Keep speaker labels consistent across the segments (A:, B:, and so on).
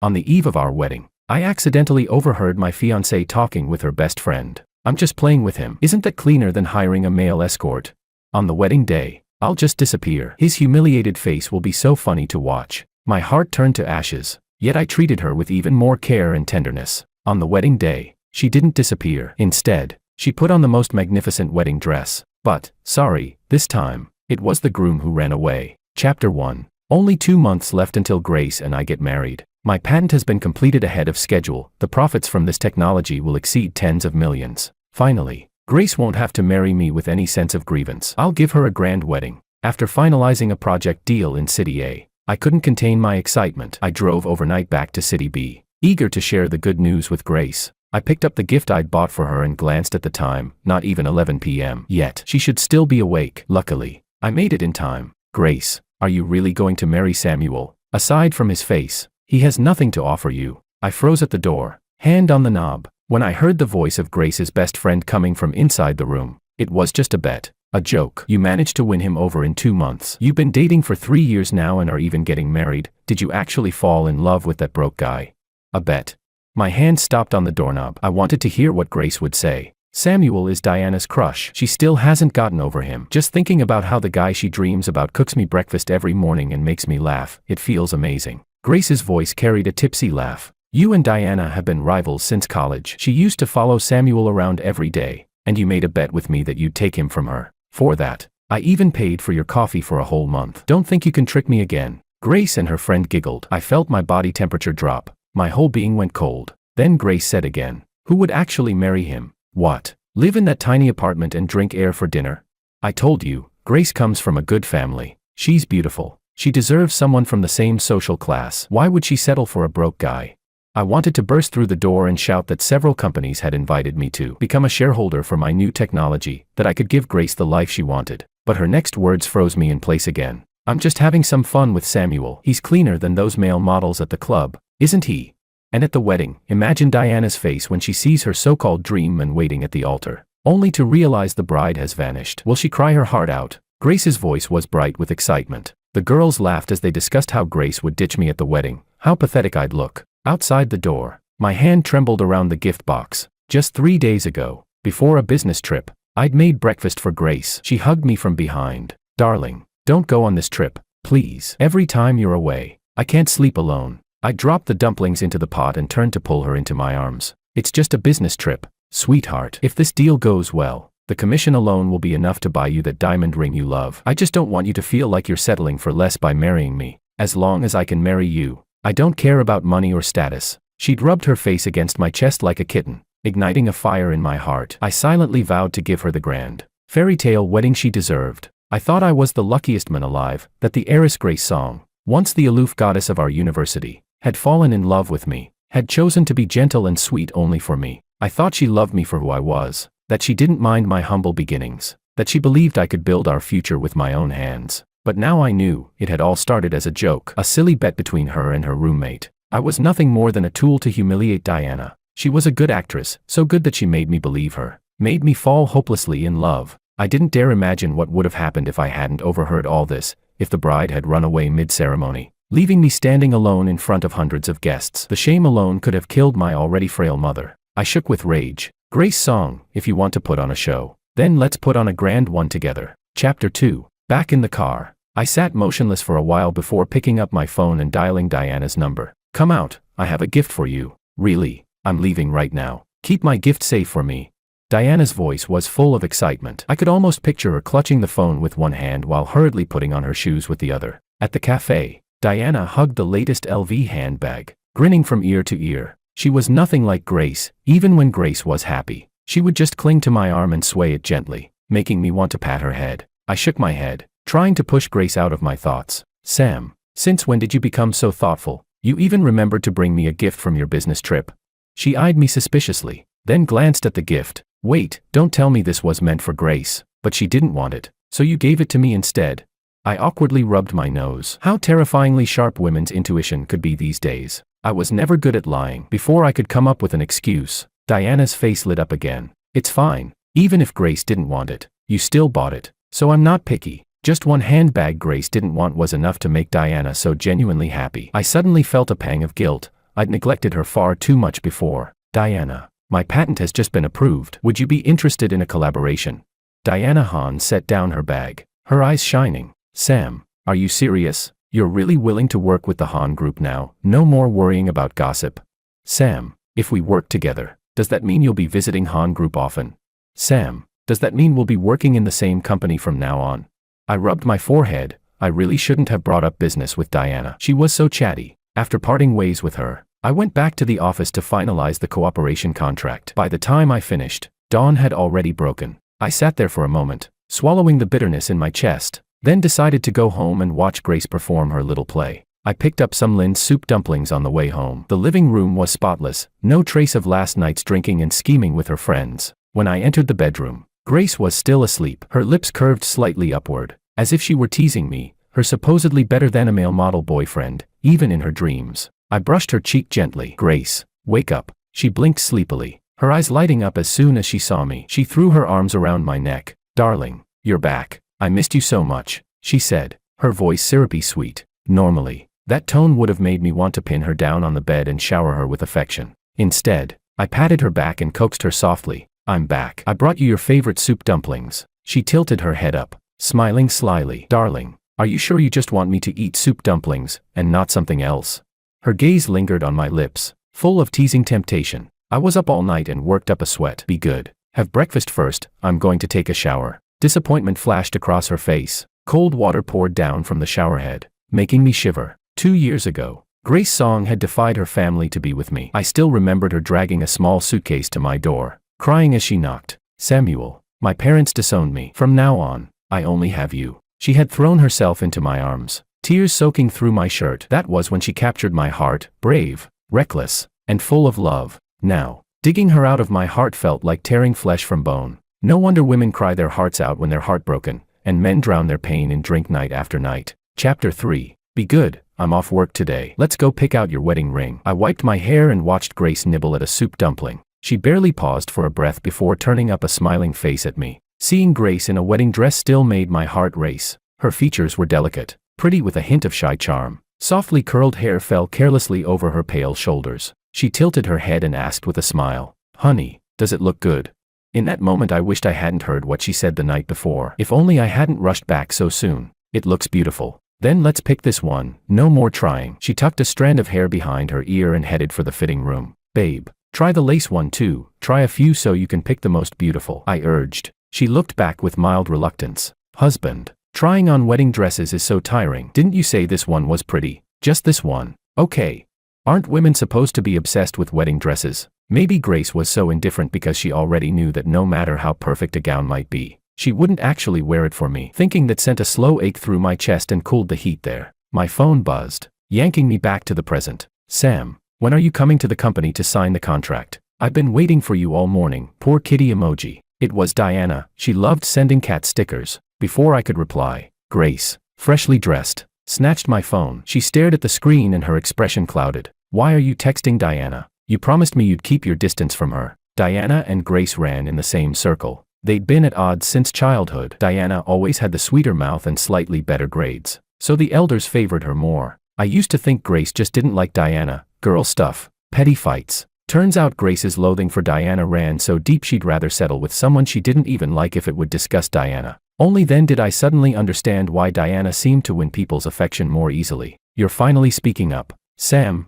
A: On the eve of our wedding, I accidentally overheard my fiancée talking with her best friend. I'm just playing with him. Isn't that cleaner than hiring a male escort? On the wedding day, I'll just disappear. His humiliated face will be so funny to watch. My heart turned to ashes, yet I treated her with even more care and tenderness. On the wedding day, she didn't disappear. Instead, she put on the most magnificent wedding dress. But, sorry, this time, it was the groom who ran away. Chapter 1. Only 2 months left until Grace and I get married. My patent has been completed ahead of schedule. The profits from this technology will exceed tens of millions. Finally, Grace won't have to marry me with any sense of grievance. I'll give her a grand wedding. After finalizing a project deal in City A, I couldn't contain my excitement. I drove overnight back to City B, eager to share the good news with Grace. I picked up the gift I'd bought for her and glanced at the time, not even 11 p.m. yet. She should still be awake. Luckily, I made it in time. Grace, are you really going to marry Samuel? Aside from his face, he has nothing to offer you. I froze at the door, hand on the knob, when I heard the voice of Grace's best friend coming from inside the room. It was just a bet, a joke. You managed to win him over in 2 months. You've been dating for 3 years now and are even getting married. Did you actually fall in love with that broke guy? A bet. My hand stopped on the doorknob. I wanted to hear what Grace would say. Samuel is Diana's crush. She still hasn't gotten over him. Just thinking about how the guy she dreams about cooks me breakfast every morning and makes me laugh, it feels amazing. Grace's voice carried a tipsy laugh. You and Diana have been rivals since college. She used to follow Samuel around every day, and you made a bet with me that you'd take him from her. For that, I even paid for your coffee for a whole month. Don't think you can trick me again. Grace and her friend giggled. I felt my body temperature drop. My whole being went cold. Then Grace said again, who would actually marry him? What? Live in that tiny apartment and drink air for dinner? I told you, Grace comes from a good family. She's beautiful. She deserves someone from the same social class. Why would she settle for a broke guy? I wanted to burst through the door and shout that several companies had invited me to become a shareholder for my new technology, that I could give Grace the life she wanted. But her next words froze me in place again. I'm just having some fun with Samuel. He's cleaner than those male models at the club, isn't he? And at the wedding, imagine Diana's face when she sees her so-called dream man waiting at the altar, only to realize the bride has vanished. Will she cry her heart out? Grace's voice was bright with excitement. The girls laughed as they discussed how Grace would ditch me at the wedding, how pathetic I'd look. Outside the door, my hand trembled around the gift box. Just 3 days ago, before a business trip, I'd made breakfast for Grace. She hugged me from behind. Darling, don't go on this trip, please. Every time you're away, I can't sleep alone. I dropped the dumplings into the pot and turned to pull her into my arms. It's just a business trip, sweetheart. If this deal goes well, the commission alone will be enough to buy you that diamond ring you love. I just don't want you to feel like you're settling for less by marrying me. As long as I can marry you, I don't care about money or status. She'd rubbed her face against my chest like a kitten, igniting a fire in my heart. I silently vowed to give her the grand fairy tale wedding she deserved. I thought I was the luckiest man alive, that the heiress Grace song, once the aloof goddess of our university, had fallen in love with me, had chosen to be gentle and sweet only for me. I thought she loved me for who I was, that she didn't mind my humble beginnings, that she believed I could build our future with my own hands. But now I knew, it had all started as a joke, a silly bet between her and her roommate. I was nothing more than a tool to humiliate Diana. She was a good actress, so good that she made me believe her, made me fall hopelessly in love. I didn't dare imagine what would have happened if I hadn't overheard all this, if the bride had run away mid-ceremony, leaving me standing alone in front of hundreds of guests. The shame alone could have killed my already frail mother. I shook with rage. Grace song, if you want to put on a show, then let's put on a grand one together. Chapter 2. Back in the car, I sat motionless for a while before picking up my phone and dialing Diana's number. Come out, I have a gift for you. Really, I'm leaving right now. Keep my gift safe for me. Diana's voice was full of excitement. I could almost picture her clutching the phone with one hand while hurriedly putting on her shoes with the other. At the cafe, Diana hugged the latest LV handbag, grinning from ear to ear. She was nothing like Grace. Even when Grace was happy, she would just cling to my arm and sway it gently, making me want to pat her head. I shook my head, trying to push Grace out of my thoughts. Sam, since when did you become so thoughtful? You even remembered to bring me a gift from your business trip. She eyed me suspiciously, then glanced at the gift. Wait, don't tell me this was meant for Grace. But she didn't want it, so you gave it to me instead. I awkwardly rubbed my nose. How terrifyingly sharp women's intuition could be these days. I was never good at lying. Before I could come up with an excuse, Diana's face lit up again. It's fine. Even if Grace didn't want it, you still bought it. So I'm not picky. Just one handbag Grace didn't want was enough to make Diana so genuinely happy. I suddenly felt a pang of guilt, I'd neglected her far too much before. Diana, my patent has just been approved. Would you be interested in a collaboration? Diana Han set down her bag, her eyes shining. Sam, are you serious? You're really willing to work with the Han Group now? No more worrying about gossip. Sam, if we work together, does that mean you'll be visiting Han Group often? Sam, does that mean we'll be working in the same company from now on? I rubbed my forehead. I really shouldn't have brought up business with Diana. She was so chatty. After parting ways with her, I went back to the office to finalize the cooperation contract. By the time I finished, dawn had already broken. I sat there for a moment, swallowing the bitterness in my chest, then decided to go home and watch Grace perform her little play. I picked up some Lin's soup dumplings on the way home. The living room was spotless, no trace of last night's drinking and scheming with her friends. When I entered the bedroom, Grace was still asleep, her lips curved slightly upward, as if she were teasing me, her supposedly better-than-a-male model boyfriend, even in her dreams. I brushed her cheek gently. Grace, wake up. She blinked sleepily, her eyes lighting up as soon as she saw me. She threw her arms around my neck. Darling, you're back. I missed you so much, she said, her voice syrupy sweet. Normally, that tone would have made me want to pin her down on the bed and shower her with affection. Instead, I patted her back and coaxed her softly. I'm back. I brought you your favorite soup dumplings. She tilted her head up, smiling slyly. Darling, are you sure you just want me to eat soup dumplings, and not something else? Her gaze lingered on my lips, full of teasing temptation. I was up all night and worked up a sweat. Be good. Have breakfast first, I'm going to take a shower. Disappointment flashed across her face. Cold water poured down from the showerhead, making me shiver. 2 years ago, Grace Song had defied her family to be with me. I still remembered her dragging a small suitcase to my door, crying as she knocked. Samuel, my parents disowned me. From now on, I only have you. She had thrown herself into my arms, tears soaking through my shirt. That was when she captured my heart, brave, reckless, and full of love. Now, digging her out of my heart felt like tearing flesh from bone. No wonder women cry their hearts out when they're heartbroken, and men drown their pain in drink night after night. Chapter 3. Be good, I'm off work today. Let's go pick out your wedding ring. I wiped my hair and watched Grace nibble at a soup dumpling. She barely paused for a breath before turning up a smiling face at me. Seeing Grace in a wedding dress still made my heart race. Her features were delicate, pretty with a hint of shy charm. Softly curled hair fell carelessly over her pale shoulders. She tilted her head and asked with a smile, "Honey, does it look good?" In that moment I wished I hadn't heard what she said the night before. If only I hadn't rushed back so soon. It looks beautiful. Then let's pick this one, no more trying. She tucked a strand of hair behind her ear and headed for the fitting room. Babe, try the lace one too. Try a few so you can pick the most beautiful, I urged. She looked back with mild reluctance. Husband, trying on wedding dresses is so tiring. Didn't you say this one was pretty? Just this one. Okay. Aren't women supposed to be obsessed with wedding dresses? Maybe Grace was so indifferent because she already knew that no matter how perfect a gown might be, she wouldn't actually wear it for me. Thinking that sent a slow ache through my chest and cooled the heat there. My phone buzzed, yanking me back to the present. Sam, when are you coming to the company to sign the contract? I've been waiting for you all morning. Poor kitty emoji. It was Diana. She loved sending cat stickers. Before I could reply, Grace, freshly dressed, snatched my phone. She stared at the screen and her expression clouded. Why are you texting Diana? You promised me you'd keep your distance from her. Diana and Grace ran in the same circle. They'd been at odds since childhood. Diana always had the sweeter mouth and slightly better grades, so the elders favored her more. I used to think Grace just didn't like Diana. Girl stuff. Petty fights. Turns out Grace's loathing for Diana ran so deep she'd rather settle with someone she didn't even like if it would disgust Diana. Only then did I suddenly understand why Diana seemed to win people's affection more easily. You're finally speaking up. Sam,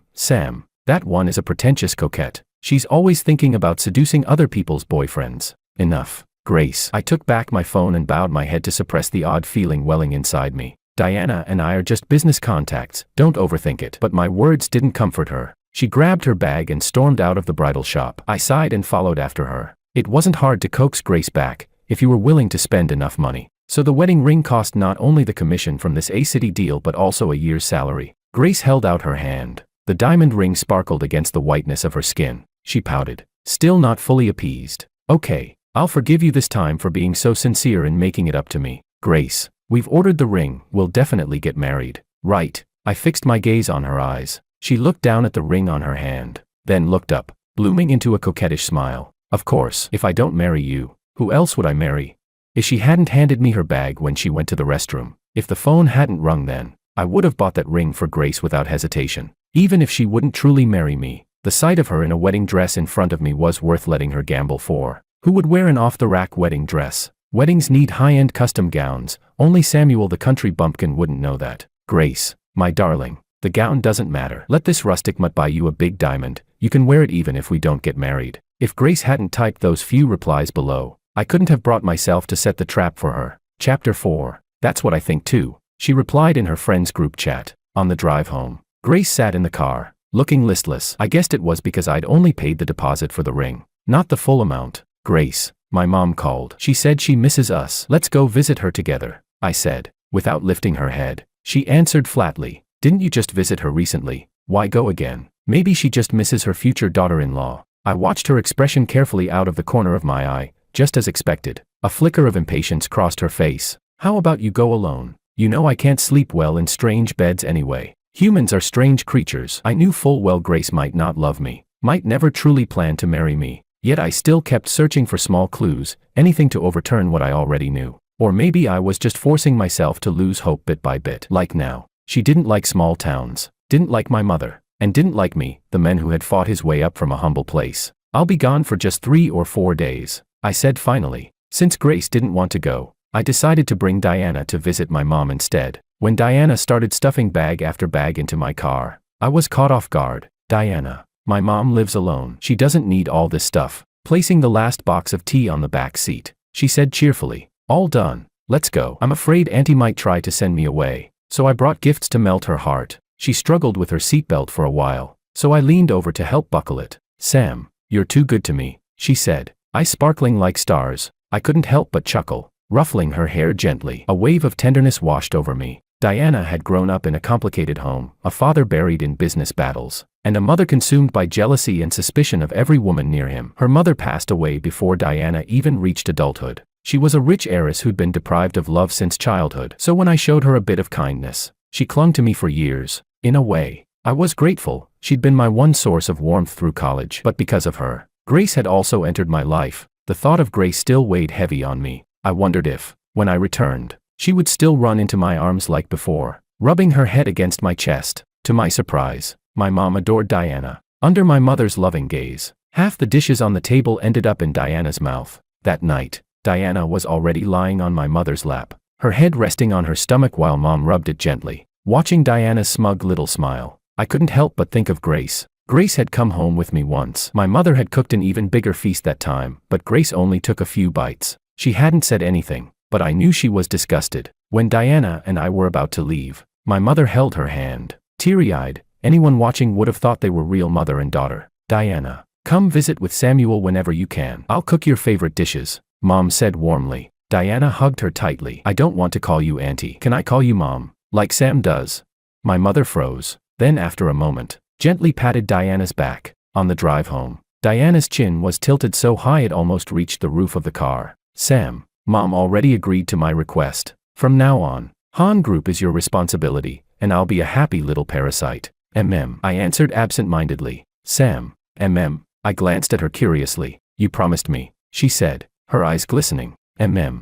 A: that one is a pretentious coquette. She's always thinking about seducing other people's boyfriends. Enough, Grace. I took back my phone and bowed my head to suppress the odd feeling welling inside me. Diana and I are just business contacts, don't overthink it. But my words didn't comfort her. She grabbed her bag and stormed out of the bridal shop. I sighed and followed after her. It wasn't hard to coax Grace back, if you were willing to spend enough money. So the wedding ring cost not only the commission from this A-City deal but also a year's salary. Grace held out her hand. The diamond ring sparkled against the whiteness of her skin. She pouted, still not fully appeased. Okay, I'll forgive you this time for being so sincere in making it up to me. Grace, we've ordered the ring, we'll definitely get married. Right. I fixed my gaze on her eyes. She looked down at the ring on her hand, then looked up, blooming into a coquettish smile. Of course, if I don't marry you, who else would I marry? If she hadn't handed me her bag when she went to the restroom, if the phone hadn't rung then, I would have bought that ring for Grace without hesitation. Even if she wouldn't truly marry me, the sight of her in a wedding dress in front of me was worth letting her gamble for. Who would wear an off-the-rack wedding dress? Weddings need high-end custom gowns. Only Samuel the country bumpkin wouldn't know that. Grace, my darling, the gown doesn't matter. Let this rustic mutt buy you a big diamond. You can wear it even if we don't get married. If Grace hadn't typed those few replies below, I couldn't have brought myself to set the trap for her. Chapter 4. That's what I think too, she replied in her friend's group chat. On the drive home, Grace sat in the car, looking listless. I guessed it was because I'd only paid the deposit for the ring, not the full amount. Grace, my mom called. She said she misses us. Let's go visit her together, I said, without lifting her head. She answered flatly, didn't you just visit her recently? Why go again? Maybe she just misses her future daughter-in-law. I watched her expression carefully out of the corner of my eye, just as expected. A flicker of impatience crossed her face. How about you go alone? You know I can't sleep well in strange beds anyway. Humans are strange creatures. I knew full well Grace might not love me, might never truly plan to marry me. Yet I still kept searching for small clues, anything to overturn what I already knew. Or maybe I was just forcing myself to lose hope bit by bit. Like now, she didn't like small towns, didn't like my mother, and didn't like me, the man who had fought his way up from a humble place. I'll be gone for just 3 or 4 days, I said finally. Since Grace didn't want to go, I decided to bring Diana to visit my mom instead. When Diana started stuffing bag after bag into my car, I was caught off guard. Diana, my mom lives alone. She doesn't need all this stuff. Placing the last box of tea on the back seat, she said cheerfully, all done, let's go. I'm afraid Auntie might try to send me away, so I brought gifts to melt her heart. She struggled with her seatbelt for a while, so I leaned over to help buckle it. Sam, you're too good to me, she said, eyes sparkling like stars. I couldn't help but chuckle, ruffling her hair gently. A wave of tenderness washed over me. Diana had grown up in a complicated home, a father buried in business battles, and a mother consumed by jealousy and suspicion of every woman near him. Her mother passed away before Diana even reached adulthood. She was a rich heiress who'd been deprived of love since childhood, so when I showed her a bit of kindness, she clung to me for years. In a way, I was grateful. She'd been my one source of warmth through college. But because of her, Grace had also entered my life. The thought of Grace still weighed heavy on me. I wondered if, when I returned, she would still run into my arms like before, rubbing her head against my chest. To my surprise, my mom adored Diana. Under my mother's loving gaze, half the dishes on the table ended up in Diana's mouth. That night, Diana was already lying on my mother's lap, her head resting on her stomach while mom rubbed it gently. Watching Diana's smug little smile, I couldn't help but think of Grace. Grace had come home with me once. My mother had cooked an even bigger feast that time, but Grace only took a few bites. She hadn't said anything, but I knew she was disgusted. When Diana and I were about to leave, my mother held her hand. Teary-eyed, anyone watching would have thought they were real mother and daughter. Diana, come visit with Samuel whenever you can. I'll cook your favorite dishes, Mom said warmly. Diana hugged her tightly. I don't want to call you Auntie. Can I call you Mom, like Sam does? My mother froze. Then after a moment, gently patted Diana's back. On the drive home, Diana's chin was tilted so high it almost reached the roof of the car. Sam, Mom already agreed to my request. From now on, Han Group is your responsibility, and I'll be a happy little parasite. I answered absent-mindedly. Sam, I glanced at her curiously. You promised me, she said, her eyes glistening.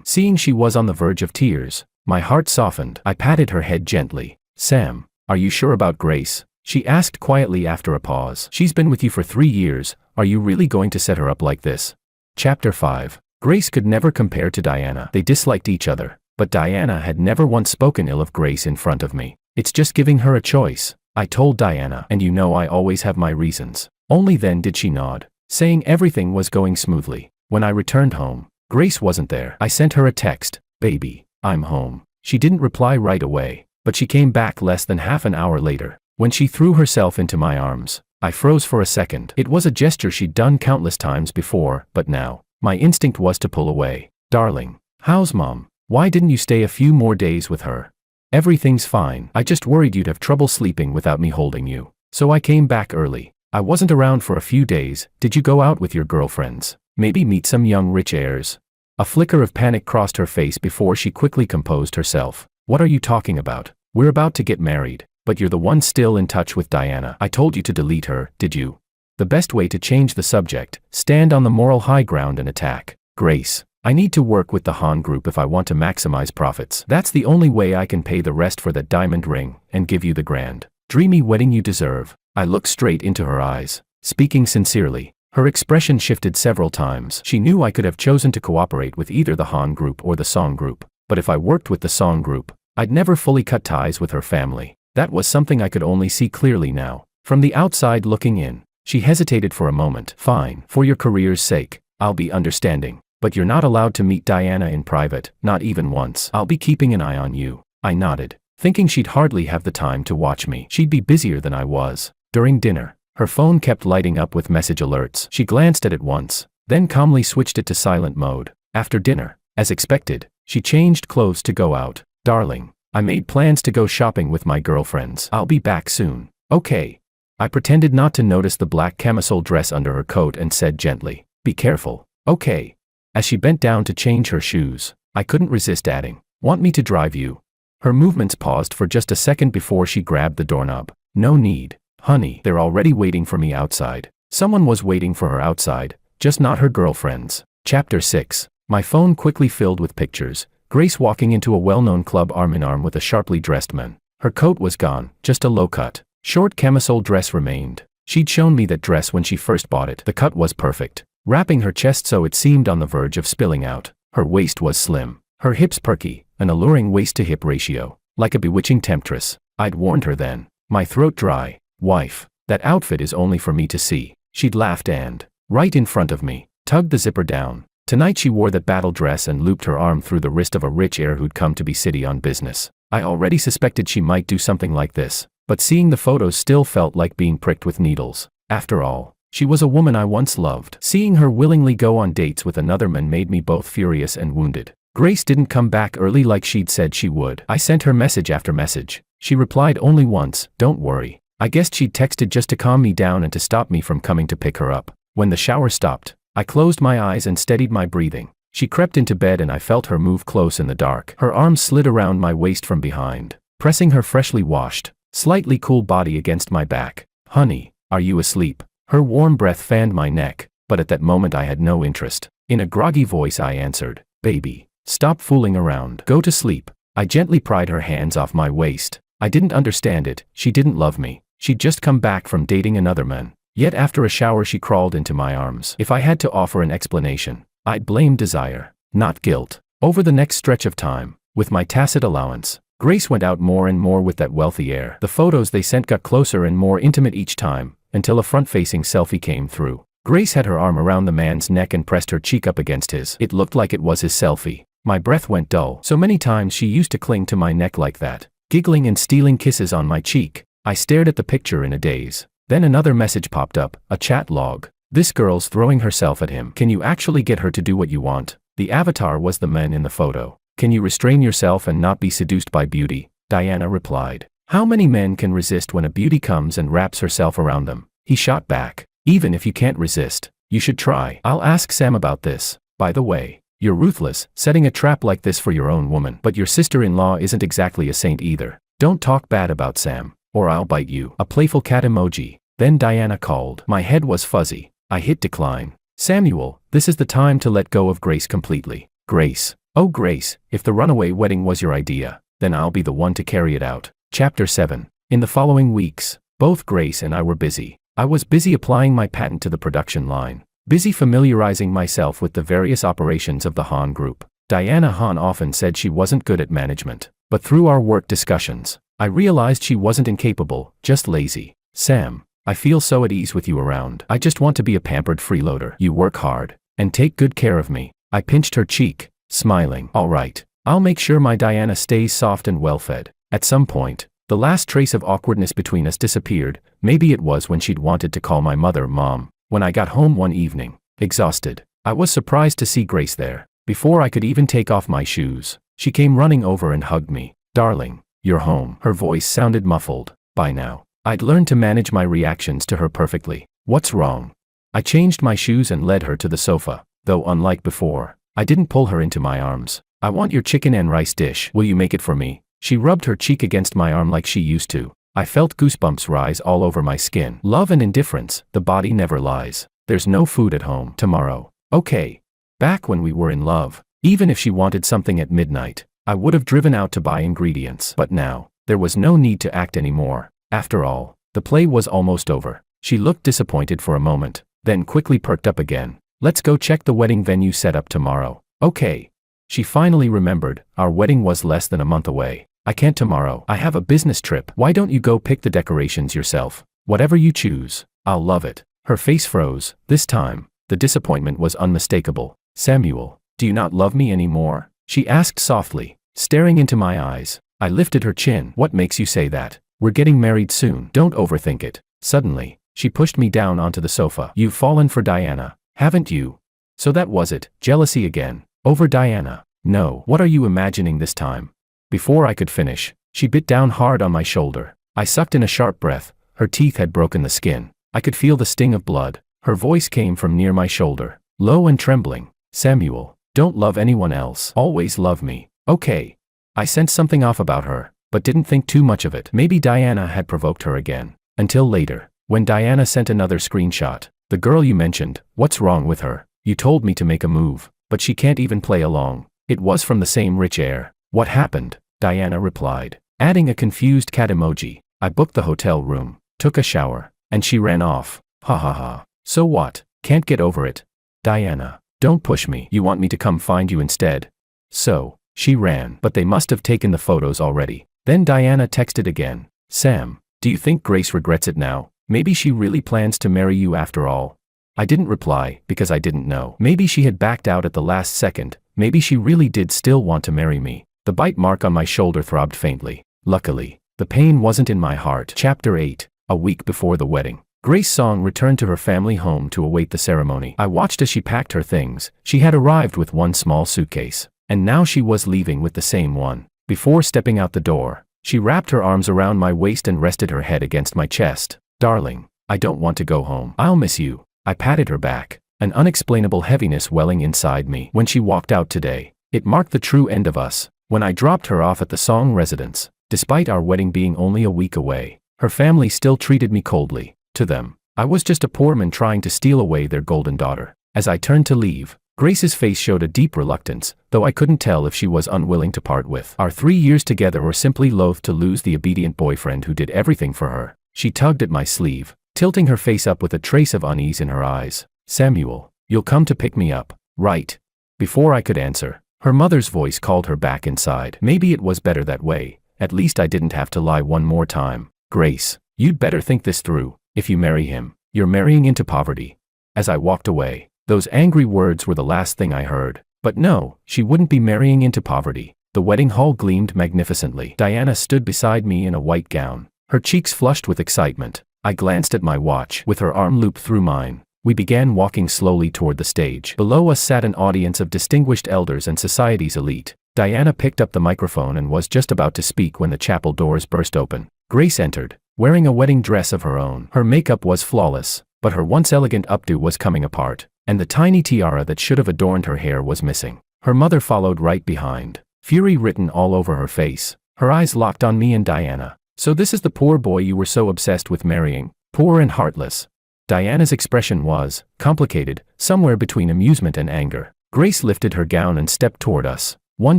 A: Seeing she was on the verge of tears, my heart softened. I patted her head gently. Sam, are you sure about Grace? She asked quietly after a pause. She's been with you for 3 years. Are you really going to set her up like this? Chapter 5. Grace could never compare to Diana. They disliked each other, but Diana had never once spoken ill of Grace in front of me. It's just giving her a choice, I told Diana, and you know I always have my reasons. Only then did she nod, saying everything was going smoothly. When I returned home, Grace wasn't there. I sent her a text, baby, I'm home. She didn't reply right away, but she came back less than half an hour later. When she threw herself into my arms, I froze for a second. It was a gesture she'd done countless times before, but now, my instinct was to pull away. Darling, how's Mom? Why didn't you stay a few more days with her? Everything's fine. I just worried you'd have trouble sleeping without me holding you. So I came back early. I wasn't around for a few days. Did you go out with your girlfriends? Maybe meet some young rich heirs? A flicker of panic crossed her face before she quickly composed herself. What are you talking about? We're about to get married, but you're the one still in touch with Diana. I told you to delete her, did you? The best way to change the subject, stand on the moral high ground and attack. Grace, I need to work with the Han Group if I want to maximize profits. That's the only way I can pay the rest for that diamond ring and give you the grand. dreamy wedding you deserve. I looked straight into her eyes, speaking sincerely. Her expression shifted several times. She knew I could have chosen to cooperate with either the Han group or the Song group, but if I worked with the Song group, I'd never fully cut ties with her family. That was something I could only see clearly now. From the outside looking in, she hesitated for a moment. Fine, for your career's sake, I'll be understanding. But you're not allowed to meet Diana in private, not even once. I'll be keeping an eye on you. I nodded, thinking she'd hardly have the time to watch me. She'd be busier than I was. During dinner, her phone kept lighting up with message alerts. She glanced at it once, then calmly switched it to silent mode. After dinner, as expected, she changed clothes to go out. Darling, I made plans to go shopping with my girlfriends. I'll be back soon. Okay. I pretended not to notice the black camisole dress under her coat and said gently, be careful. Okay. As she bent down to change her shoes, I couldn't resist adding, want me to drive you? Her movements paused for just a second before she grabbed the doorknob. No need, honey, they're already waiting for me outside. Someone was waiting for her outside, just not her girlfriends. Chapter 6. My phone quickly filled with pictures. Grace walking into a well-known club arm in arm with a sharply dressed man. Her coat was gone, just a low-cut, short camisole dress remained. She'd shown me that dress when she first bought it. The cut was perfect, wrapping her chest so it seemed on the verge of spilling out. Her waist was slim, her hips perky, an alluring waist-to-hip ratio, like a bewitching temptress. I'd warned her then. My throat dry. Wife, that outfit is only for me to see. She'd laughed and, right in front of me, tugged the zipper down. Tonight she wore that battle dress and looped her arm through the wrist of a rich heir who'd come to be city on business. I already suspected she might do something like this, but seeing the photos still felt like being pricked with needles. After all, she was a woman I once loved. Seeing her willingly go on dates with another man made me both furious and wounded. Grace didn't come back early like she'd said she would. I sent her message after message. She replied only once, don't worry. I guessed she'd texted just to calm me down and to stop me from coming to pick her up. When the shower stopped, I closed my eyes and steadied my breathing. She crept into bed and I felt her move close in the dark. Her arms slid around my waist from behind, pressing her freshly washed, slightly cool body against my back. Honey, are you asleep? Her warm breath fanned my neck, but at that moment I had no interest. In a groggy voice I answered, baby, stop fooling around. Go to sleep. I gently pried her hands off my waist. I didn't understand it. She didn't love me. She'd just come back from dating another man. Yet after a shower she crawled into my arms. If I had to offer an explanation, I'd blame desire, not guilt. Over the next stretch of time, with my tacit allowance, Grace went out more and more with that wealthy heir. The photos they sent got closer and more intimate each time, until a front-facing selfie came through. Grace had her arm around the man's neck and pressed her cheek up against his. It looked like it was his selfie. My breath went dull. So many times she used to cling to my neck like that, giggling and stealing kisses on my cheek. I stared at the picture in a daze. Then another message popped up, a chat log. This girl's throwing herself at him. Can you actually get her to do what you want? The avatar was the man in the photo. Can you restrain yourself and not be seduced by beauty? Diana replied. How many men can resist when a beauty comes and wraps herself around them? He shot back. Even if you can't resist, you should try. I'll ask Sam about this. By the way, you're ruthless, setting a trap like this for your own woman. But your sister-in-law isn't exactly a saint either. Don't talk bad about Sam, or I'll bite you. A playful cat emoji. Then Diana called. My head was fuzzy. I hit decline. Samuel, this is the time to let go of Grace completely. Grace. Oh Grace, if the runaway wedding was your idea, then I'll be the one to carry it out. Chapter 7. In the following weeks, both Grace and I were busy. I was busy applying my patent to the production line. Busy familiarizing myself with the various operations of the Han Group. Diana Han often said she wasn't good at management, but through our work discussions, I realized she wasn't incapable, just lazy. Sam, I feel so at ease with you around. I just want to be a pampered freeloader. You work hard, and take good care of me. I pinched her cheek, smiling. All right, I'll make sure my Diana stays soft and well-fed. At some point, the last trace of awkwardness between us disappeared. Maybe it was when she'd wanted to call my mother Mom. When I got home one evening, exhausted, I was surprised to see Grace there. Before I could even take off my shoes, she came running over and hugged me. Darling, you're home. Her voice sounded muffled. By now, I'd learned to manage my reactions to her perfectly. What's wrong? I changed my shoes and led her to the sofa, though unlike before, I didn't pull her into my arms. I want your chicken and rice dish. Will you make it for me? She rubbed her cheek against my arm like she used to. I felt goosebumps rise all over my skin. Love and indifference, the body never lies. There's no food at home. Tomorrow. Okay. Back when we were in love, even if she wanted something at midnight, I would have driven out to buy ingredients. But now, there was no need to act anymore. After all, the play was almost over. She looked disappointed for a moment, then quickly perked up again. Let's go check the wedding venue set up tomorrow. Okay. She finally remembered, our wedding was less than a month away. I can't tomorrow. I have a business trip. Why don't you go pick the decorations yourself? Whatever you choose, I'll love it. Her face froze. This time, the disappointment was unmistakable. Samuel, do you not love me anymore? She asked softly, staring into my eyes. I lifted her chin. What makes you say that? We're getting married soon. Don't overthink it. Suddenly, she pushed me down onto the sofa. You've fallen for Diana, haven't you? So that was it. Jealousy again. Over Diana. No. What are you imagining this time? Before I could finish, she bit down hard on my shoulder. I sucked in a sharp breath. Her teeth had broken the skin. I could feel the sting of blood. Her voice came from near my shoulder, low and trembling. Samuel, don't love anyone else. Always love me. Okay. I sensed something off about her, but didn't think too much of it. Maybe Diana had provoked her again. Until later, when Diana sent another screenshot. The girl you mentioned, what's wrong with her? You told me to make a move, but she can't even play along. It was from the same rich heir. What happened? Diana replied, adding a confused cat emoji. I booked the hotel room, took a shower, and she ran off. Ha ha ha. So what? Can't get over it. Diana, don't push me. You want me to come find you instead? So, she ran, but they must have taken the photos already. Then Diana texted again. Sam, do you think Grace regrets it now? Maybe she really plans to marry you after all. I didn't reply, because I didn't know. Maybe she had backed out at the last second. Maybe she really did still want to marry me. The bite mark on my shoulder throbbed faintly. Luckily, the pain wasn't in my heart. Chapter 8. A week before the wedding. Grace Song returned to her family home to await the ceremony. I watched as she packed her things. She had arrived with one small suitcase, and now she was leaving with the same one. Before stepping out the door, she wrapped her arms around my waist and rested her head against my chest. Darling, I don't want to go home. I'll miss you. I patted her back, an unexplainable heaviness welling inside me. When she walked out today, it marked the true end of us. When I dropped her off at the Song residence, despite our wedding being only a week away, her family still treated me coldly. To them, I was just a poor man trying to steal away their golden daughter. As I turned to leave, Grace's face showed a deep reluctance, though I couldn't tell if she was unwilling to part with our 3 years together or simply loath to lose the obedient boyfriend who did everything for her. She tugged at my sleeve, tilting her face up with a trace of unease in her eyes. Samuel, you'll come to pick me up, right? Before I could answer, her mother's voice called her back inside. Maybe it was better that way. At least I didn't have to lie one more time. Grace, you'd better think this through. If you marry him, you're marrying into poverty. As I walked away, those angry words were the last thing I heard. But no, she wouldn't be marrying into poverty. The wedding hall gleamed magnificently. Diana stood beside me in a white gown, her cheeks flushed with excitement. I glanced at my watch. With her arm looped through mine, we began walking slowly toward the stage. Below us sat an audience of distinguished elders and society's elite. Diana picked up the microphone and was just about to speak when the chapel doors burst open. Grace entered, wearing a wedding dress of her own. Her makeup was flawless, but her once elegant updo was coming apart, and the tiny tiara that should have adorned her hair was missing. Her mother followed right behind, fury written all over her face. Her eyes locked on me and Diana. So this is the poor boy you were so obsessed with marrying, poor and heartless. Diana's expression was complicated, somewhere between amusement and anger. Grace lifted her gown and stepped toward us, one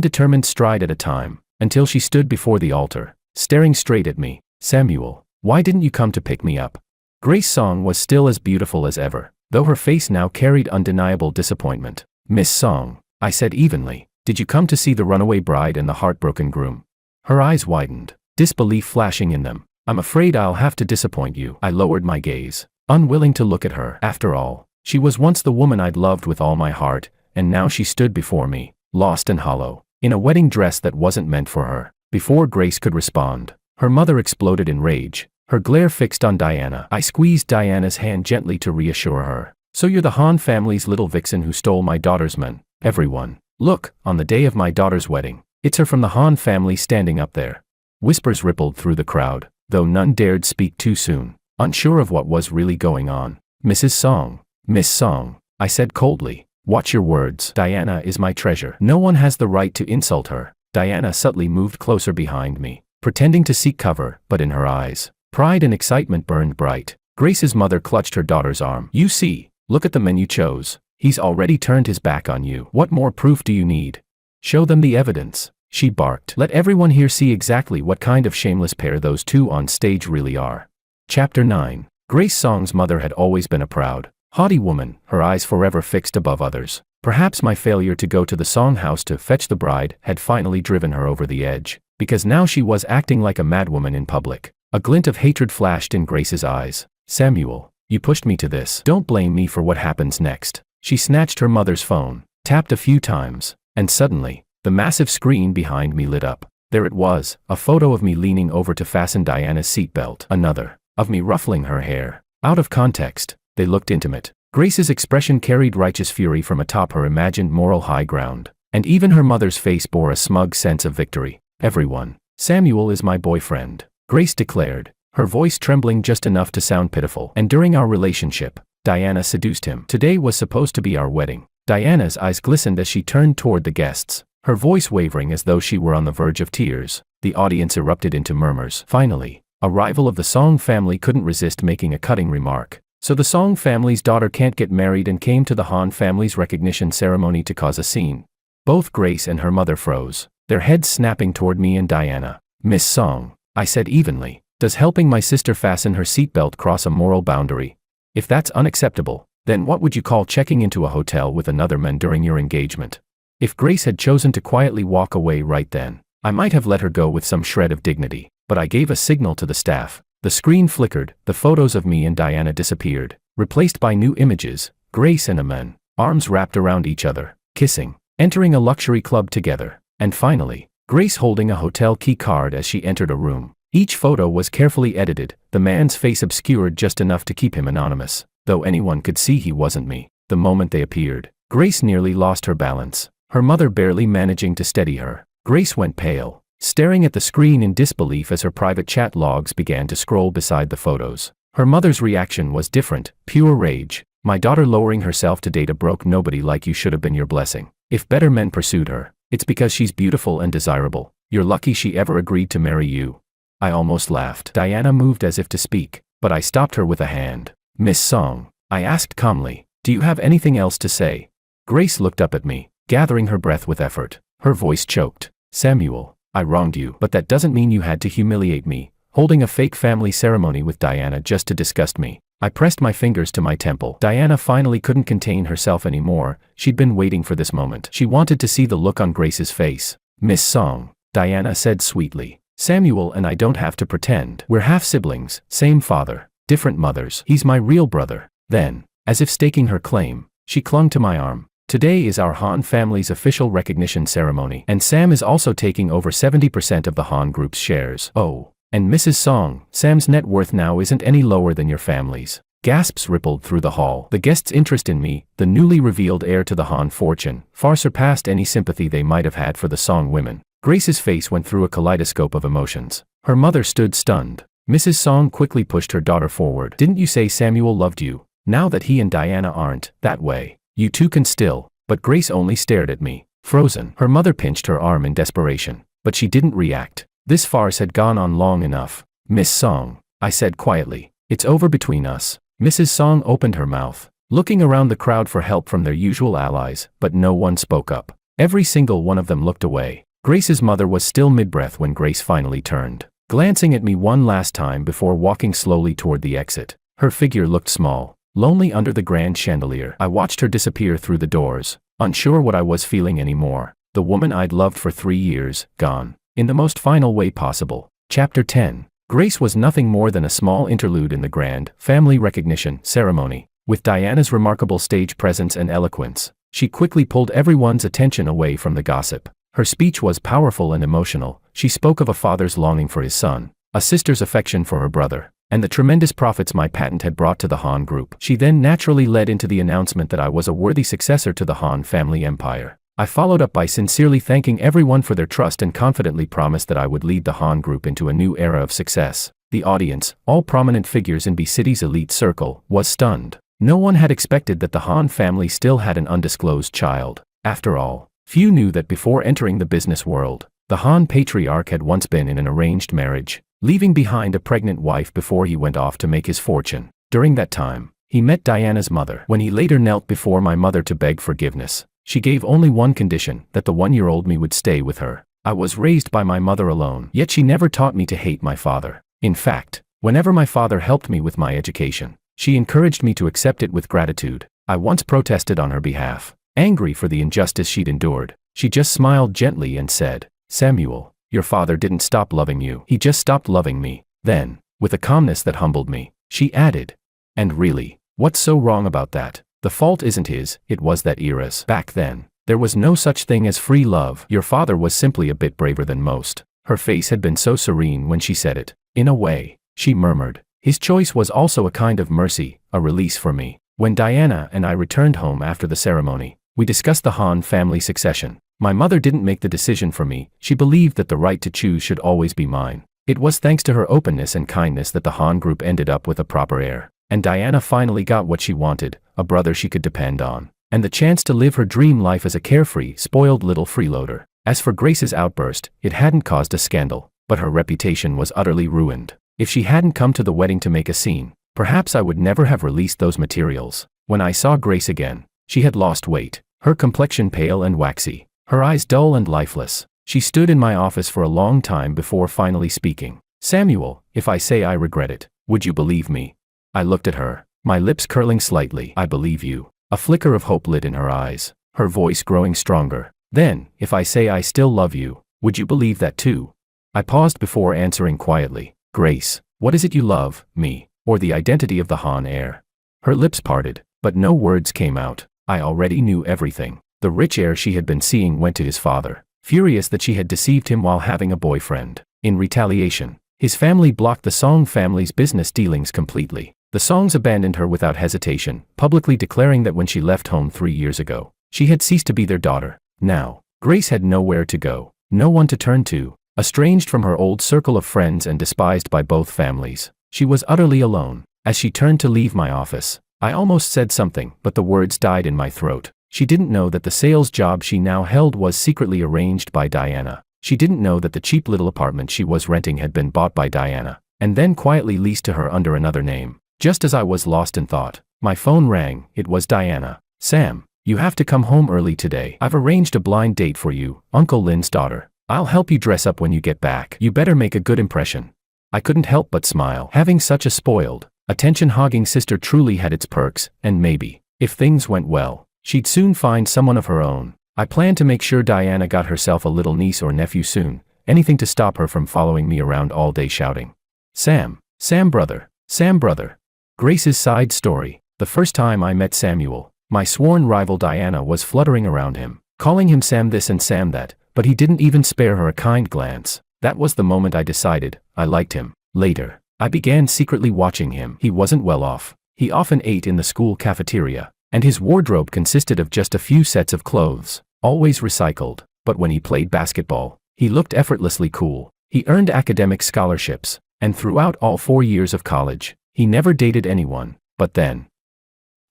A: determined stride at a time, until she stood before the altar, staring straight at me. Samuel, why didn't you come to pick me up? Grace Song was still as beautiful as ever, though her face now carried undeniable disappointment. Miss Song, I said evenly, did you come to see the runaway bride and the heartbroken groom? Her eyes widened, disbelief flashing in them. I'm afraid I'll have to disappoint you. I lowered my gaze, unwilling to look at her. After all, she was once the woman I'd loved with all my heart, and now she stood before me, lost and hollow, in a wedding dress that wasn't meant for her. Before Grace could respond, her mother exploded in rage, her glare fixed on Diana. I squeezed Diana's hand gently to reassure her. So you're the Han family's little vixen who stole my daughter's man. Everyone, look, on the day of my daughter's wedding, it's her from the Han family standing up there. Whispers rippled through the crowd, though none dared speak too soon, unsure of what was really going on. Mrs. Song, Miss Song, I said coldly, watch your words. Diana is my treasure. No one has the right to insult her. Diana subtly moved closer behind me, pretending to seek cover, but in her eyes, pride and excitement burned bright. Grace's mother clutched her daughter's arm. You see, look at the man you chose. He's already turned his back on you. What more proof do you need? Show them the evidence. she barked. Let everyone here see exactly what kind of shameless pair those two on stage really are. Chapter 9. Grace Song's mother had always been a proud, haughty woman, her eyes forever fixed above others. Perhaps my failure to go to the Song house to fetch the bride had finally driven her over the edge, because now she was acting like a madwoman in public. A glint of hatred flashed in Grace's eyes. Samuel, you pushed me to this. Don't blame me for what happens next. She snatched her mother's phone, tapped a few times, and suddenly, the massive screen behind me lit up. There it was, a photo of me leaning over to fasten Diana's seatbelt. Another, of me ruffling her hair. Out of context, they looked intimate. Grace's expression carried righteous fury from atop her imagined moral high ground, and even her mother's face bore a smug sense of victory. Everyone, Samuel is my boyfriend, Grace declared, her voice trembling just enough to sound pitiful. And during our relationship, Diana seduced him. Today was supposed to be our wedding. Diana's eyes glistened as she turned toward the guests, her voice wavering as though she were on the verge of tears. The audience erupted into murmurs. Finally, a rival of the Song family couldn't resist making a cutting remark. So the Song family's daughter can't get married and came to the Han family's recognition ceremony to cause a scene. Both Grace and her mother froze, their heads snapping toward me and Diana. Miss Song, I said evenly, does helping my sister fasten her seatbelt cross a moral boundary? If that's unacceptable, then what would you call checking into a hotel with another man during your engagement? If Grace had chosen to quietly walk away right then, I might have let her go with some shred of dignity, but I gave a signal to the staff. The screen flickered, the photos of me and Diana disappeared, replaced by new images, Grace and a man, arms wrapped around each other, kissing, entering a luxury club together, and finally, Grace holding a hotel key card as she entered a room. Each photo was carefully edited, the man's face obscured just enough to keep him anonymous, though anyone could see he wasn't me. The moment they appeared, Grace nearly lost her balance, her mother barely managing to steady her. Grace went pale, staring at the screen in disbelief as her private chat logs began to scroll beside the photos. Her mother's reaction was different, pure rage. My daughter lowering herself to date a broke nobody like you should have been your blessing. If better men pursued her, it's because she's beautiful and desirable. You're lucky she ever agreed to marry you. I almost laughed. Diana moved as if to speak, but I stopped her with a hand. Miss Song, I asked calmly, do you have anything else to say? Grace looked up at me, gathering her breath with effort. Her voice choked. Samuel, I wronged you, but that doesn't mean you had to humiliate me, holding a fake family ceremony with Diana just to disgust me. I pressed my fingers to my temple. Diana finally couldn't contain herself anymore. She'd been waiting for this moment. She wanted to see the look on Grace's face. Miss Song, Diana said sweetly, Samuel and I don't have to pretend. We're half siblings, same father, different mothers. He's my real brother. Then, as if staking her claim, she clung to my arm. Today is our Han family's official recognition ceremony, and Sam is also taking over 70% of the Han group's shares. Oh, and Mrs. Song, Sam's net worth now isn't any lower than your family's. Gasps rippled through the hall. The guests' interest in me, the newly revealed heir to the Han fortune, far surpassed any sympathy they might have had for the Song women. Grace's face went through a kaleidoscope of emotions. Her mother stood stunned. Mrs. Song quickly pushed her daughter forward. Didn't you say Samuel loved you? Now that he and Diana aren't that way, you two can still. But Grace only stared at me, frozen. Her mother pinched her arm in desperation, but she didn't react. This farce had gone on long enough. Miss Song, I said quietly, it's over between us. Mrs. Song opened her mouth, looking around the crowd for help from their usual allies, but no one spoke up. Every single one of them looked away. Grace's mother was still mid-breath when Grace finally turned, glancing at me one last time before walking slowly toward the exit. Her figure looked small, lonely under the grand chandelier. I watched her disappear through the doors, unsure what I was feeling anymore. The woman I'd loved for 3 years, gone, in the most final way possible. Chapter 10. Grace was nothing more than a small interlude in the grand family recognition ceremony. With Diana's remarkable stage presence and eloquence, she quickly pulled everyone's attention away from the gossip. Her speech was powerful and emotional. She spoke of a father's longing for his son, a sister's affection for her brother, and the tremendous profits my patent had brought to the Han group. She then naturally led into the announcement that I was a worthy successor to the Han family empire. I followed up by sincerely thanking everyone for their trust and confidently promised that I would lead the Han group into a new era of success. The audience, all prominent figures in B-City's elite circle, was stunned. No one had expected that the Han family still had an undisclosed child. After all, few knew that before entering the business world, the Han patriarch had once been in an arranged marriage, leaving behind a pregnant wife before he went off to make his fortune. During that time, he met Diana's mother. When he later knelt before my mother to beg forgiveness, she gave only one condition, that the 1-year-old me would stay with her. I was raised by my mother alone, yet she never taught me to hate my father. In fact, whenever my father helped me with my education, she encouraged me to accept it with gratitude. I once protested on her behalf, angry for the injustice she'd endured. She just smiled gently and said, "Samuel, your father didn't stop loving you. He just stopped loving me." Then, with a calmness that humbled me, she added, "And really, what's so wrong about that? The fault isn't his, it was that era's. Back then, there was no such thing as free love. Your father was simply a bit braver than most." Her face had been so serene when she said it. "In a way," she murmured, "his choice was also a kind of mercy, a release for me." When Diana and I returned home after the ceremony, we discussed the Han family succession. My mother didn't make the decision for me. She believed that the right to choose should always be mine. It was thanks to her openness and kindness that the Han group ended up with a proper heir. And Diana finally got what she wanted, a brother she could depend on, and the chance to live her dream life as a carefree, spoiled little freeloader. As for Grace's outburst, it hadn't caused a scandal, but her reputation was utterly ruined. If she hadn't come to the wedding to make a scene, perhaps I would never have released those materials. When I saw Grace again, she had lost weight, her complexion pale and waxy, her eyes dull and lifeless. She stood in my office for a long time before finally speaking. "Samuel, if I say I regret it, would you believe me?" I looked at her, my lips curling slightly. "I believe you." A flicker of hope lit in her eyes, her voice growing stronger. "Then, if I say I still love you, would you believe that too?" I paused before answering quietly. "Grace, what is it you love, me, or the identity of the Han heir?" Her lips parted, but no words came out. I already knew everything. The rich heir she had been seeing went to his father, furious that she had deceived him while having a boyfriend. In retaliation, his family blocked the Song family's business dealings completely. The Songs abandoned her without hesitation, publicly declaring that when she left home 3 years ago, she had ceased to be their daughter. Now, Grace had nowhere to go, no one to turn to, estranged from her old circle of friends and despised by both families. She was utterly alone. As she turned to leave my office, I almost said something, but the words died in my throat. She didn't know that the sales job she now held was secretly arranged by Diana. She didn't know that the cheap little apartment she was renting had been bought by Diana, and then quietly leased to her under another name. Just as I was lost in thought, my phone rang. It was Diana. "Sam, you have to come home early today. I've arranged a blind date for you, Uncle Lynn's daughter. I'll help you dress up when you get back. You better make a good impression." I couldn't help but smile. Having such a spoiled, attention-hogging sister truly had its perks, and maybe, if things went well, she'd soon find someone of her own. I planned to make sure Diana got herself a little niece or nephew soon, anything to stop her from following me around all day shouting, "Sam, Sam brother, Sam brother." Grace's side story. The first time I met Samuel, my sworn rival Diana was fluttering around him, calling him Sam this and Sam that, but he didn't even spare her a kind glance. That was the moment I decided I liked him. Later, I began secretly watching him. He wasn't well off. He often ate in the school cafeteria, and his wardrobe consisted of just a few sets of clothes, always recycled. But when he played basketball, he looked effortlessly cool. He earned academic scholarships, and throughout all 4 years of college, he never dated anyone. But then,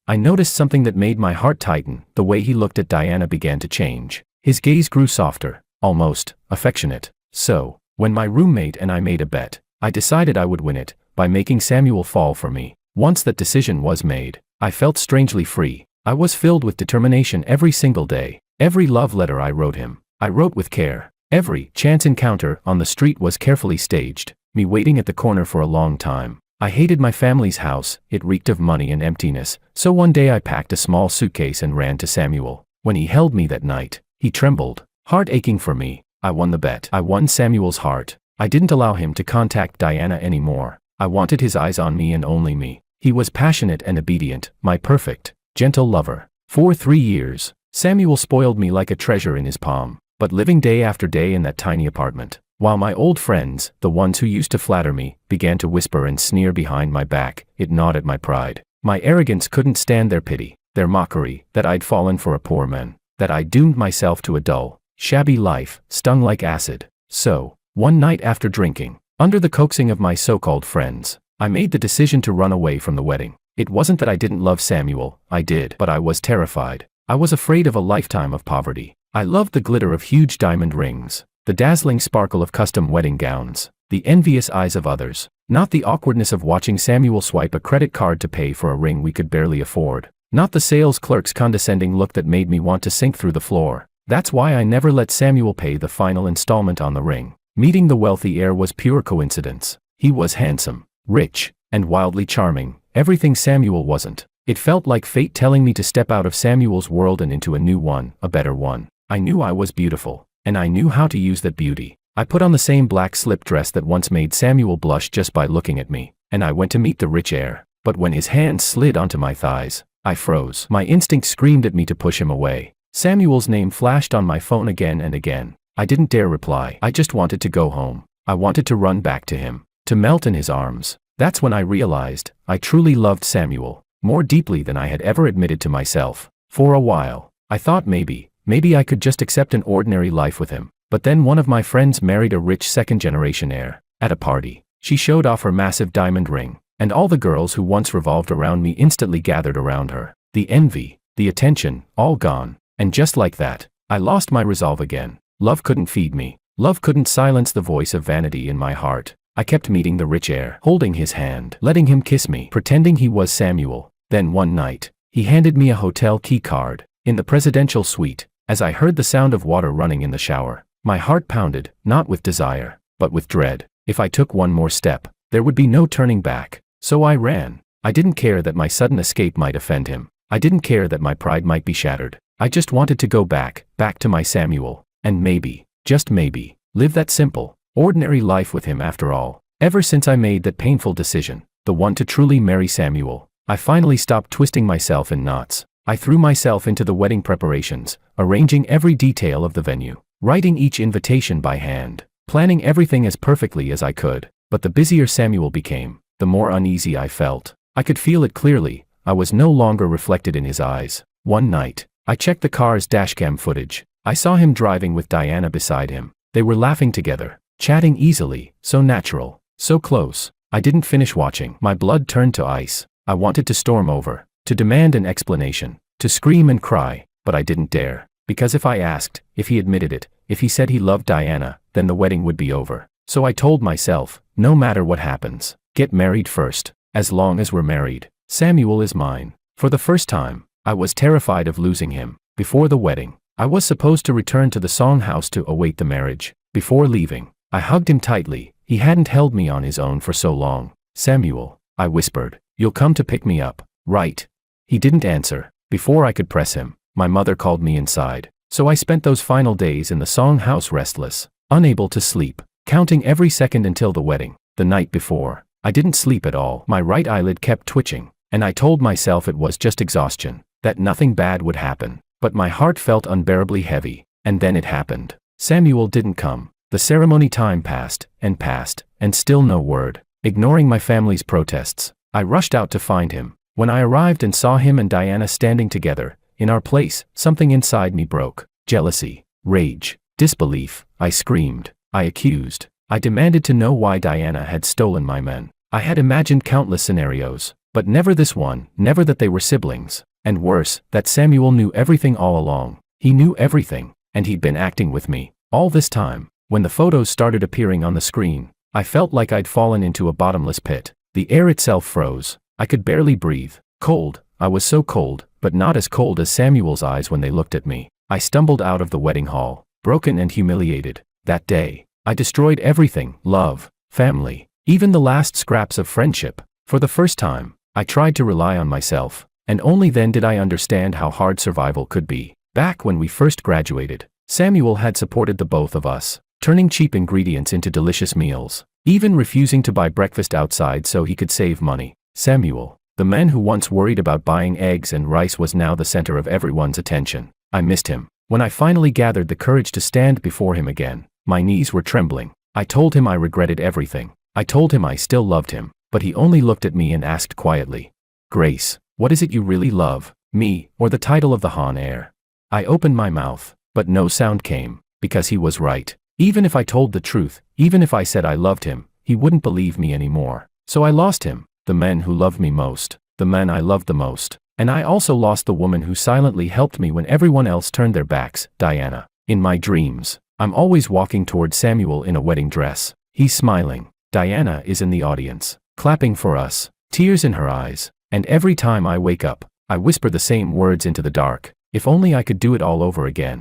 A: I noticed something that made my heart tighten. The way he looked at Diana began to change. His gaze grew softer, almost affectionate. So, when my roommate and I made a bet, I decided I would win it, by making Samuel fall for me. Once that decision was made, I felt strangely free. I was filled with determination every single day. Every love letter I wrote him, I wrote with care. Every chance encounter on the street was carefully staged, me waiting at the corner for a long time. I hated my family's house. It reeked of money and emptiness, so one day I packed a small suitcase and ran to Samuel. When he held me that night, he trembled, heart aching for me. I won the bet. I won Samuel's heart. I didn't allow him to contact Diana anymore. I wanted his eyes on me and only me. He was passionate and obedient, my perfect, gentle lover. For 3 years, Samuel spoiled me like a treasure in his palm, but living day after day in that tiny apartment, while my old friends, the ones who used to flatter me, began to whisper and sneer behind my back, it gnawed at my pride. My arrogance couldn't stand their pity, their mockery, that I'd fallen for a poor man, that I doomed myself to a dull, shabby life, stung like acid. So, one night after drinking, under the coaxing of my so-called friends, I made the decision to run away from the wedding. It wasn't that I didn't love Samuel, I did, but I was terrified. I was afraid of a lifetime of poverty. I loved the glitter of huge diamond rings, the dazzling sparkle of custom wedding gowns, the envious eyes of others, not the awkwardness of watching Samuel swipe a credit card to pay for a ring we could barely afford, not the sales clerk's condescending look that made me want to sink through the floor. That's why I never let Samuel pay the final installment on the ring. Meeting the wealthy heir was pure coincidence. He was handsome, rich, and wildly charming, everything Samuel wasn't. It felt like fate telling me to step out of Samuel's world and into a new one, a better one. I knew I was beautiful, and I knew how to use that beauty. I put on the same black slip dress that once made Samuel blush just by looking at me, and I went to meet the rich heir. But when his hands slid onto my thighs, I froze. My instinct screamed at me to push him away. Samuel's name flashed on my phone again and again. I didn't dare reply. I just wanted to go home. I wanted to run back to him, to melt in his arms. That's when I realized I truly loved Samuel, more deeply than I had ever admitted to myself. For a while, I thought maybe I could just accept an ordinary life with him. But then one of my friends married a rich second-generation heir. At a party, she showed off her massive diamond ring, and all the girls who once revolved around me instantly gathered around her. The envy, the attention, all gone. And just like that, I lost my resolve again. Love couldn't feed me. Love couldn't silence the voice of vanity in my heart. I kept meeting the rich heir, holding his hand, letting him kiss me, pretending he was Samuel. Then one night, he handed me a hotel key card. In the presidential suite, as I heard the sound of water running in the shower, my heart pounded, not with desire, but with dread. If I took one more step, there would be no turning back. So I ran. I didn't care that my sudden escape might offend him. I didn't care that my pride might be shattered. I just wanted to go back to my Samuel, and maybe, just maybe, live that simple, ordinary life with him after all. Ever since I made that painful decision, the one to truly marry Samuel, I finally stopped twisting myself in knots. I threw myself into the wedding preparations, arranging every detail of the venue, writing each invitation by hand, planning everything as perfectly as I could. But the busier Samuel became, the more uneasy I felt. I could feel it clearly. I was no longer reflected in his eyes. One night, I checked the car's dashcam footage. I saw him driving with Diana beside him. They were laughing together, chatting easily, so natural, so close. I didn't finish watching. My blood turned to ice. I wanted to storm over, to demand an explanation, to scream and cry, but I didn't dare. Because if I asked, if he admitted it, if he said he loved Diana, then the wedding would be over. So I told myself, no matter what happens, get married first. As long as we're married, Samuel is mine. For the first time, I was terrified of losing him. Before the wedding, I was supposed to return to the songhouse to await the marriage. Before leaving, I hugged him tightly. He hadn't held me on his own for so long. Samuel, I whispered, you'll come to pick me up, right? He didn't answer. Before I could press him, my mother called me inside. So I spent those final days in the songhouse restless, unable to sleep, counting every second until the wedding. The night before, I didn't sleep at all. My right eyelid kept twitching, and I told myself it was just exhaustion, that nothing bad would happen. But my heart felt unbearably heavy, and then it happened. Samuel didn't come. The ceremony time passed, and still no word. Ignoring my family's protests, I rushed out to find him. When I arrived and saw him and Diana standing together, in our place, something inside me broke. Jealousy, rage, disbelief. I screamed. I accused. I demanded to know why Diana had stolen my men. I had imagined countless scenarios, but never this one, never that they were siblings. And worse, that Samuel knew everything all along. He knew everything, and he'd been acting with me all this time. When the photos started appearing on the screen, I felt like I'd fallen into a bottomless pit. The air itself froze. I could barely breathe. Cold. I was so cold, but not as cold as Samuel's eyes when they looked at me. I stumbled out of the wedding hall, broken and humiliated. That day, I destroyed everything: love, family, even the last scraps of friendship. For the first time, I tried to rely on myself, and only then did I understand how hard survival could be. Back when we first graduated, Samuel had supported the both of us, turning cheap ingredients into delicious meals, even refusing to buy breakfast outside so he could save money. Samuel, the man who once worried about buying eggs and rice, was now the center of everyone's attention. I missed him. When I finally gathered the courage to stand before him again, my knees were trembling. I told him I regretted everything. I told him I still loved him, but he only looked at me and asked quietly, "Grace, what is it you really love, me, or the title of the Han heir?" I opened my mouth, but no sound came, because he was right. Even if I told the truth, even if I said I loved him, he wouldn't believe me anymore. So I lost him, the man who loved me most, the man I loved the most. And I also lost the woman who silently helped me when everyone else turned their backs, Diana. In my dreams, I'm always walking toward Samuel in a wedding dress. He's smiling. Diana is in the audience, clapping for us, tears in her eyes. And every time I wake up, I whisper the same words into the dark: if only I could do it all over again.